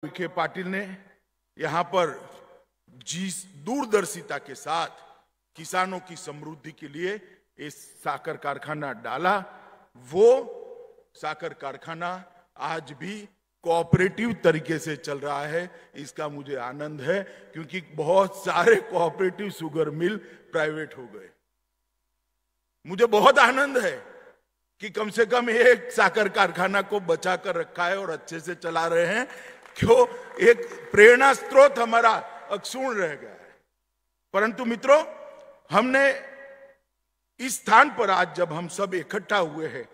विखे पाटिल ने यहाँ पर जिस दूरदर्शिता के साथ किसानों की समृद्धि के लिए इस साकर कारखाना डाला, वो साकर कारखाना आज भी कोऑपरेटिव तरीके से चल रहा है। इसका मुझे आनंद है, क्योंकि बहुत सारे कोऑपरेटिव शुगर मिल प्राइवेट हो गए। मुझे बहुत आनंद है कि कम से कम एक साकर कारखाना को बचा कर रखा है और अच्छे से चला रहे हैं। क्यों? एक प्रेरणा स्रोत हमारा अक्षुण्ण रह गया है। परंतु मित्रों, हमने इस स्थान पर आज जब हम सब इकट्ठा हुए हैं,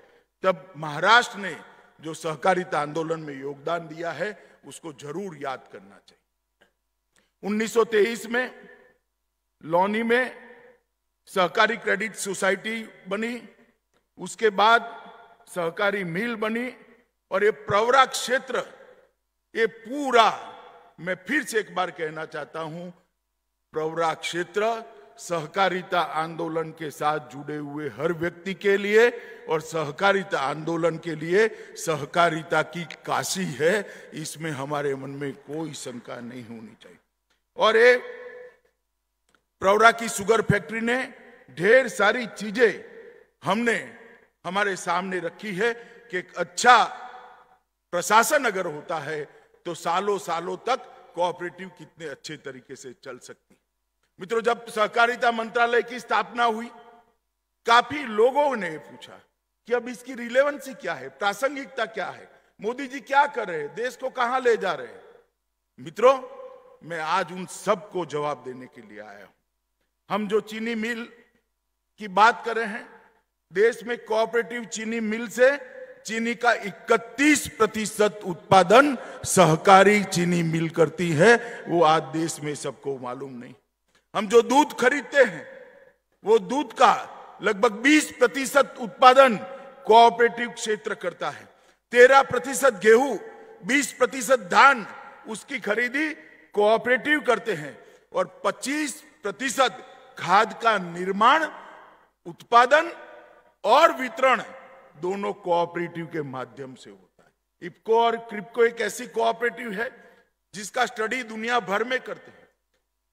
तब महाराष्ट्र ने जो सहकारिता आंदोलन में योगदान दिया है उसको जरूर याद करना चाहिए। 1923 में लौनी में सहकारी क्रेडिट सोसाइटी बनी, उसके बाद सहकारी मिल बनी, और ये प्रवरा क्षेत्र, ये पूरा, मैं फिर से एक बार कहना चाहता हूं, प्रवरा क्षेत्र सहकारिता आंदोलन के साथ जुड़े हुए हर व्यक्ति के लिए और सहकारिता आंदोलन के लिए सहकारिता की काशी है। इसमें हमारे मन में कोई शंका नहीं होनी चाहिए। और ये प्रवरा की शुगर फैक्ट्री ने ढेर सारी चीजें हमने हमारे सामने रखी है कि एक अच्छा प्रशासन अगर होता है तो सालों सालों तक कोऑपरेटिव कितने अच्छे तरीके से चल सकती। मित्रों, जब सहकारिता मंत्रालय की स्थापना हुई, काफी लोगों ने पूछा कि अब इसकी रिलेवेंसी क्या है, प्रासंगिकता क्या है, मोदी जी क्या कर रहे हैं, देश को कहां ले जा रहे हैं। मित्रों, मैं आज उन सब को जवाब देने के लिए आया हूं। हम जो चीनी मिल की बात कर रहे हैं, देश में कोऑपरेटिव चीनी मिल से चीनी का 31% उत्पादन सहकारी चीनी मिल करती है। वो आज देश में सबको मालूम नहीं। हम जो दूध खरीदते हैं, वो दूध का लगभग 20% उत्पादन कोऑपरेटिव क्षेत्र करता है। 13% गेहूं, 20% धान, उसकी खरीदी कोऑपरेटिव करते हैं, और 25% खाद का निर्माण, उत्पादन और वितरण दोनों कोऑपरेटिव के माध्यम से होता है। इफको और क्रिप्को एक ऐसी कोऑपरेटिव है जिसका स्टडी दुनिया भर में करते हैं।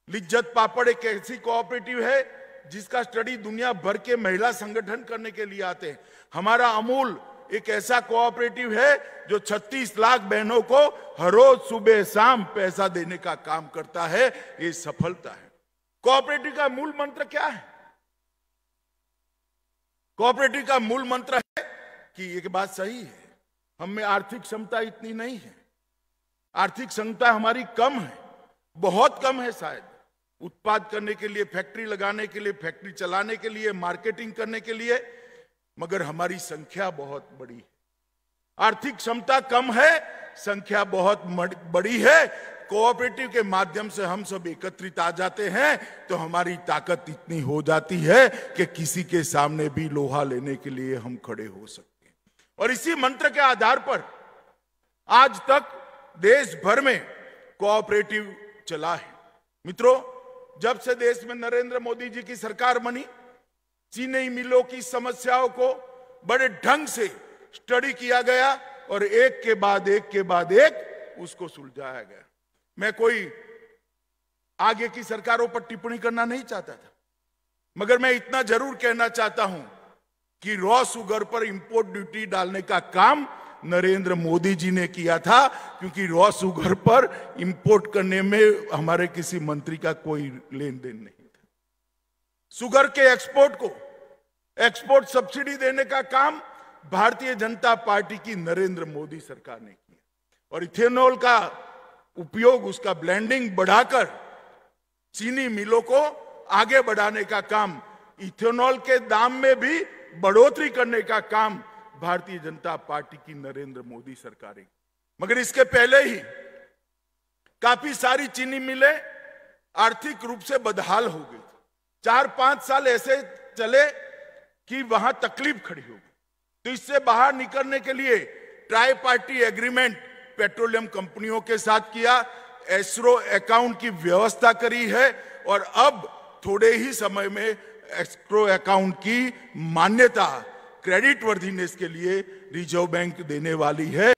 लिज्जत पापड़ एक ऐसी कोऑपरेटिव है जिसका स्टडी दुनिया भर के महिला संगठन करने के लिए आते हैं। हमारा अमूल एक ऐसा कोऑपरेटिव है जो 36 लाख बहनों को हर रोज सुबह शाम पैसा देने का काम करता है। ये सफलता है। कोऑपरेटिव का मूल मंत्र क्या है? कोऑपरेटिव का मूल मंत्र है कि एक बात सही है, हम में आर्थिक क्षमता इतनी नहीं है, आर्थिक क्षमता हमारी कम है, बहुत कम है शायद, उत्पाद करने के लिए, फैक्ट्री लगाने के लिए, फैक्ट्री चलाने के लिए, मार्केटिंग करने के लिए, मगर हमारी संख्या बहुत बड़ी है। आर्थिक क्षमता कम है, संख्या बहुत बड़ी है। कोऑपरेटिव के माध्यम से हम सब एकत्रित आ जाते हैं तो हमारी ताकत इतनी हो जाती है कि किसी के सामने भी लोहा लेने के लिए हम खड़े हो सकते हैं। और इसी मंत्र के आधार पर आज तक देश भर में कोऑपरेटिव चला है। मित्रों, जब से देश में नरेंद्र मोदी जी की सरकार बनी, चीनी मिलों की समस्याओं को बड़े ढंग से स्टडी किया गया और एक के बाद एक उसको सुलझाया गया। मैं कोई आगे की सरकारों पर टिप्पणी करना नहीं चाहता था, मगर मैं इतना जरूर कहना चाहता हूं कि रॉ शुगर पर इंपोर्ट ड्यूटी डालने का काम नरेंद्र मोदी जी ने किया था, क्योंकि रॉ शुगर पर इंपोर्ट करने में हमारे किसी मंत्री का कोई लेन देन नहीं था। शुगर के एक्सपोर्ट को एक्सपोर्ट सब्सिडी देने का काम भारतीय जनता पार्टी की नरेंद्र मोदी सरकार ने किया, और इथेनॉल का उपयोग, उसका ब्लेंडिंग बढ़ाकर चीनी मिलों को आगे बढ़ाने का काम, इथेनॉल के दाम में भी बढ़ोतरी करने का काम भारतीय जनता पार्टी की नरेंद्र मोदी सरकार है। मगर इसके पहले ही काफी सारी चीनी मिलें आर्थिक रूप से बदहाल हो गई। 4-5 साल ऐसे चले कि वहां तकलीफ खड़ी हो गई। तो इससे बाहर निकलने के लिए ट्राई पार्टी एग्रीमेंट पेट्रोलियम कंपनियों के साथ किया, एस्क्रो अकाउंट की व्यवस्था करी है, और अब थोड़े ही समय में एस्क्रो अकाउंट की मान्यता क्रेडिट वर्दीनेस के लिए रिजर्व बैंक देने वाली है।